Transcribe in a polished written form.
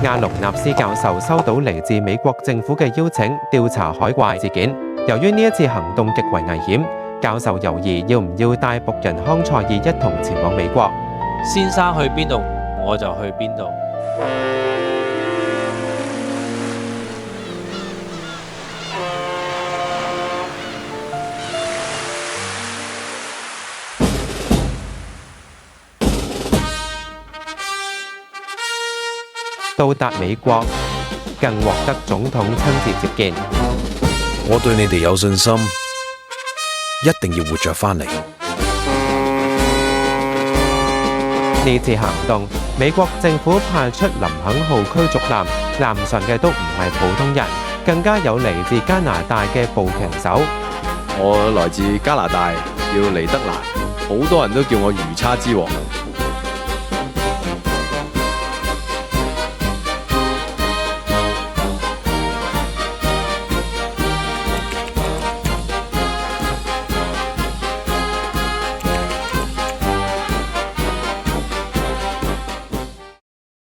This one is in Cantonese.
亞隆納斯教授收到嚟自美國政府嘅邀請，調查海怪事件。由於呢一次行動極為危險，教授猶豫要唔要帶僕人康塞爾一同前往美國。先生去邊度，我就去邊度。到達美國，更獲得總統親自接見。我對你哋有信心，一定要活着返嚟。呢次行動，美國政府派出林肯號驅逐艦，艦上嘅都唔係普通人，更加有嚟自加拿大嘅捕鯨手。我來自加拿大，叫尼德蘭，好多人都叫我魚叉之王。